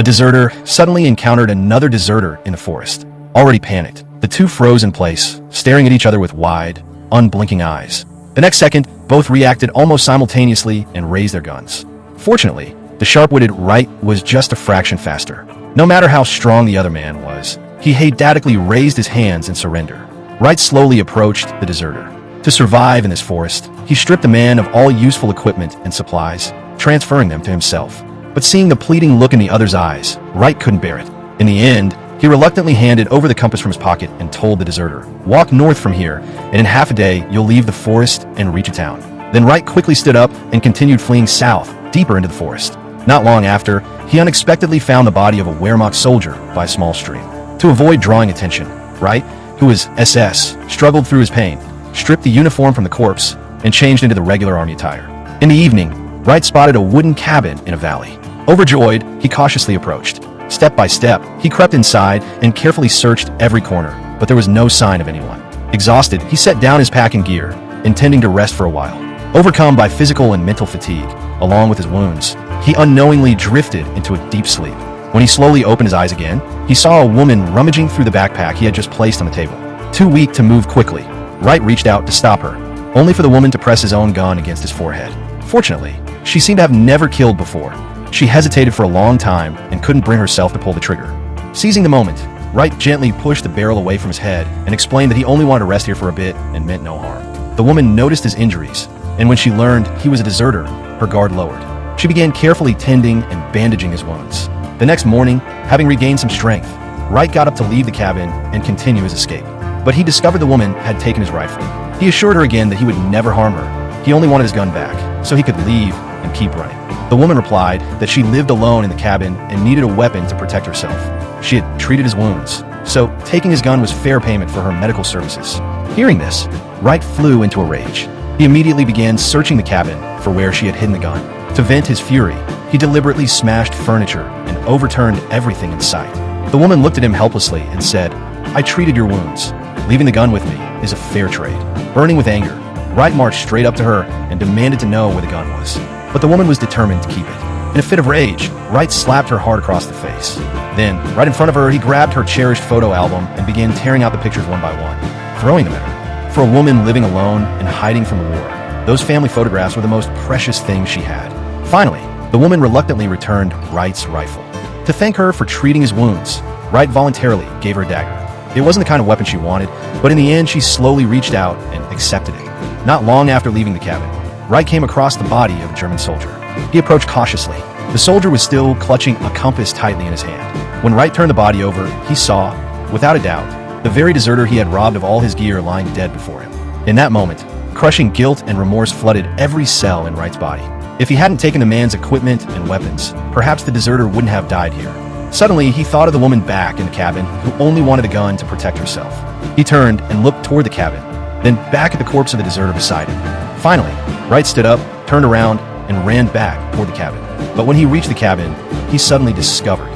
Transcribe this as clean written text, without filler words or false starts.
A deserter suddenly encountered another deserter in the forest. Already panicked, the two froze in place, staring at each other with wide, unblinking eyes. The next second, both reacted almost simultaneously and raised their guns. Fortunately, the sharp-witted Wright was just a fraction faster. No matter how strong the other man was, he hadatically raised his hands in surrender. Wright slowly approached the deserter. To survive in this forest, he stripped the man of all useful equipment and supplies, transferring them to himself. But seeing the pleading look in the other's eyes, Wright couldn't bear it. In the end, he reluctantly handed over the compass from his pocket and told the deserter, "Walk north from here, and in half a day you'll leave the forest and reach a town." Then Wright quickly stood up and continued fleeing south, deeper into the forest. Not long after, he unexpectedly found the body of a Wehrmacht soldier by a small stream. To avoid drawing attention, Wright, who was SS, struggled through his pain, stripped the uniform from the corpse, and changed into the regular army attire. In the evening, Wright spotted a wooden cabin in a valley. Overjoyed, he cautiously approached. Step by step, he crept inside and carefully searched every corner, but there was no sign of anyone. Exhausted, he set down his pack and gear, intending to rest for a while. Overcome by physical and mental fatigue, along with his wounds, he unknowingly drifted into a deep sleep. When he slowly opened his eyes again, he saw a woman rummaging through the backpack he had just placed on the table. Too weak to move quickly, Wright reached out to stop her, only for the woman to press his own gun against his forehead. Fortunately, she seemed to have never killed before. She hesitated for a long time and couldn't bring herself to pull the trigger. Seizing the moment, Wright gently pushed the barrel away from his head and explained that he only wanted to rest here for a bit and meant no harm. The woman noticed his injuries, and when she learned he was a deserter, her guard lowered. She began carefully tending and bandaging his wounds. The next morning, having regained some strength, Wright got up to leave the cabin and continue his escape. But he discovered the woman had taken his rifle. He assured her again that he would never harm her. He only wanted his gun back, so he could leave and keep running. The woman replied that she lived alone in the cabin and needed a weapon to protect herself. She had treated his wounds, so taking his gun was fair payment for her medical services. Hearing this, Wright flew into a rage. He immediately began searching the cabin for where she had hidden the gun. To vent his fury, he deliberately smashed furniture and overturned everything in sight. The woman looked at him helplessly and said, "I treated your wounds. Leaving the gun with me is a fair trade." Burning with anger, Wright marched straight up to her and demanded to know where the gun was. But the woman was determined to keep it. In a fit of rage, Wright slapped her hard across the face. Then, right in front of her, he grabbed her cherished photo album and began tearing out the pictures one by one, throwing them at her. For a woman living alone and hiding from the war, those family photographs were the most precious things she had. Finally, the woman reluctantly returned Wright's rifle. To thank her for treating his wounds, Wright voluntarily gave her a dagger. It wasn't the kind of weapon she wanted, but in the end she slowly reached out and accepted it. Not long after leaving the cabin, Wright came across the body of a German soldier. He approached cautiously. The soldier was still clutching a compass tightly in his hand. When Wright turned the body over, he saw, without a doubt, the very deserter he had robbed of all his gear lying dead before him. In that moment, crushing guilt and remorse flooded every cell in Wright's body. If he hadn't taken the man's equipment and weapons, perhaps the deserter wouldn't have died here. Suddenly, he thought of the woman back in the cabin who only wanted a gun to protect herself. He turned and looked toward the cabin, then back at the corpse of the deserter beside him. Finally, Wright stood up, turned around, and ran back toward the cabin. But when he reached the cabin, he suddenly discovered